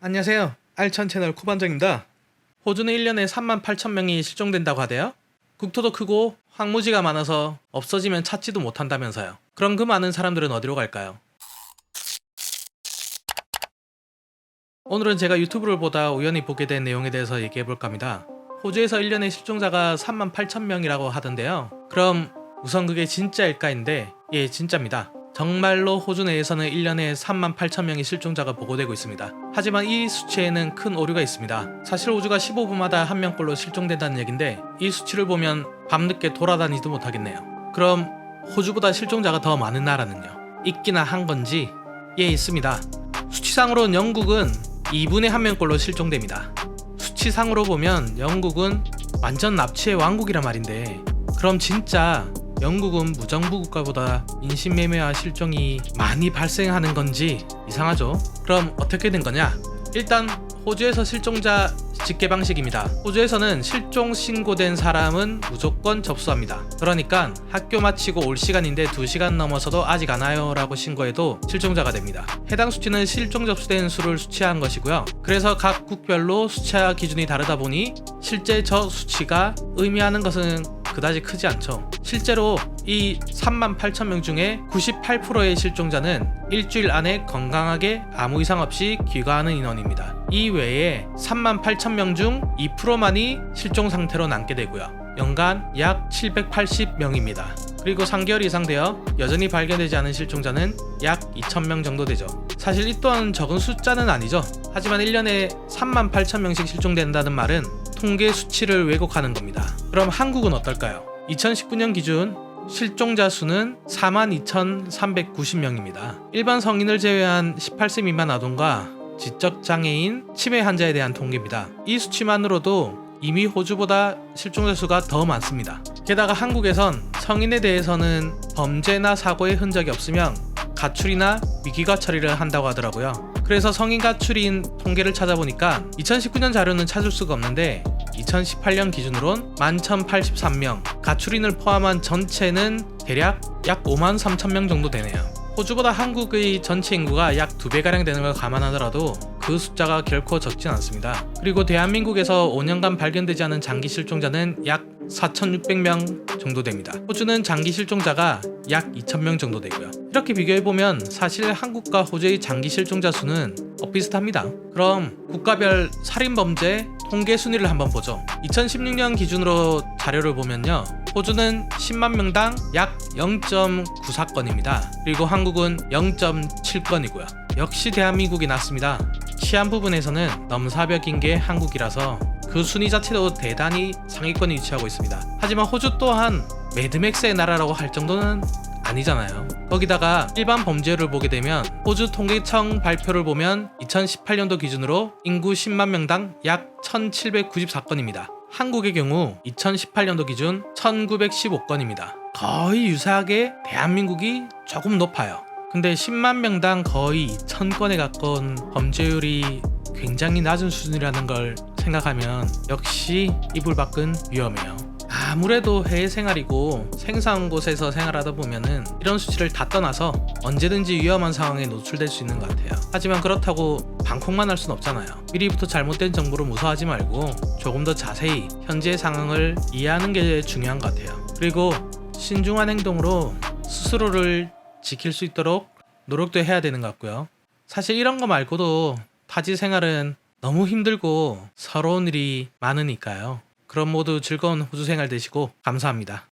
안녕하세요. 알찬 채널 코반장입니다. 호주는 1년에 38,000명이 실종된다고 하대요. 국토도 크고 황무지가 많아서 없어지면 찾지도 못한다면서요. 그럼 그 많은 사람들은 어디로 갈까요? 오늘은 제가 유튜브를 보다 우연히 보게 된 내용에 대해서 얘기해볼까 합니다. 호주에서 1년에 실종자가 38,000명이라고 하던데요. 그럼 우선 그게 진짜일까인데, 예, 진짜입니다. 정말로 호주 내에서는 1년에 38,000명의 실종자가 보고되고 있습니다. 하지만 이 수치에는 큰 오류가 있습니다. 사실 호주가 15분마다 한 명꼴로 실종된다는 얘긴데, 이 수치를 보면 밤늦게 돌아다니지도 못하겠네요. 그럼 호주보다 실종자가 더 많은 나라는요? 있기나 한 건지? 예, 있습니다. 수치상으로는 영국은 2분의 1명꼴로 실종됩니다. 수치상으로 보면 영국은 완전 납치의 왕국이란 말인데, 그럼 진짜 영국은 무정부 국가보다 인신매매와 실종이 많이 발생하는 건지 이상하죠? 그럼 어떻게 된 거냐? 일단 호주에서 실종자 집계 방식입니다. 호주에서는 실종 신고된 사람은 무조건 접수합니다. 그러니까 학교 마치고 올 시간인데 2시간 넘어서도 아직 안 와요 라고 신고해도 실종자가 됩니다. 해당 수치는 실종 접수된 수를 수치한 것이고요. 그래서 각 국별로 수치화 기준이 다르다 보니 실제 저 수치가 의미하는 것은 그다지 크지 않죠. 실제로 이 38,000명 중에 98%의 실종자는 일주일 안에 건강하게 아무 이상 없이 귀가하는 인원입니다. 이 외에 38,000명 중 2%만이 실종 상태로 남게 되고요. 연간 약 780명입니다. 그리고 3개월 이상 되어 여전히 발견되지 않은 실종자는 약 2,000명 정도 되죠. 사실 이 또한 적은 숫자는 아니죠. 하지만 1년에 38,000명씩 실종된다는 말은 통계 수치를 왜곡하는 겁니다. 그럼 한국은 어떨까요? 2019년 기준 실종자 수는 42,390명입니다. 일반 성인을 제외한 18세 미만 아동과 지적장애인, 치매 환자에 대한 통계입니다. 이 수치만으로도 이미 호주보다 실종자 수가 더 많습니다. 게다가 한국에선 성인에 대해서는 범죄나 사고의 흔적이 없으면 가출이나 위기가 처리를 한다고 하더라고요. 그래서 성인 가출인 통계를 찾아보니까 2019년 자료는 찾을 수가 없는데 2018년 기준으론 11,083명, 가출인을 포함한 전체는 대략 약 53,000명 정도 되네요. 호주보다 한국의 전체 인구가 약 2배가량 되는 걸 감안하더라도 그 숫자가 결코 적진 않습니다. 그리고 대한민국에서 5년간 발견되지 않은 장기 실종자는 약 4,600명 정도 됩니다. 호주는 장기 실종자가 약 2,000명 정도 되고요. 이렇게 비교해보면 사실 한국과 호주의 장기 실종자 수는 비슷합니다. 그럼 국가별 살인범죄 통계 순위를 한번 보죠. 2016년 기준으로 자료를 보면요, 호주는 10만 명당 약 0.94건입니다. 그리고 한국은 0.7건이고요. 역시 대한민국이 낫습니다. 치안 부분에서는 넘사벽인 게 한국이라서 그 순위 자체도 대단히 상위권에 위치하고 있습니다. 하지만 호주 또한 매드맥스의 나라라고 할 정도는 아니잖아요. 거기다가 일반 범죄율을 보게 되면 호주 통계청 발표를 보면 2018년도 기준으로 인구 10만 명당 약 1,794건입니다. 한국의 경우 2018년도 기준 1,915건입니다. 거의 유사하게 대한민국이 조금 높아요. 근데 10만 명당 거의 2,000건에 가까운 범죄율이 굉장히 낮은 수준이라는 걸 생각하면 역시 이불 밖은 위험해요. 아무래도 해외 생활이고 생소한 곳에서 생활하다 보면은 이런 수치를 다 떠나서 언제든지 위험한 상황에 노출될 수 있는 것 같아요. 하지만 그렇다고 방콕만 할 순 없잖아요. 미리부터 잘못된 정보를 무서워하지 말고 조금 더 자세히 현재의 상황을 이해하는 게 중요한 것 같아요. 그리고 신중한 행동으로 스스로를 지킬 수 있도록 노력도 해야 되는 것 같고요. 사실 이런 거 말고도 타지 생활은 너무 힘들고 서러운 일이 많으니까요. 그럼 모두 즐거운 호주 생활 되시고 감사합니다.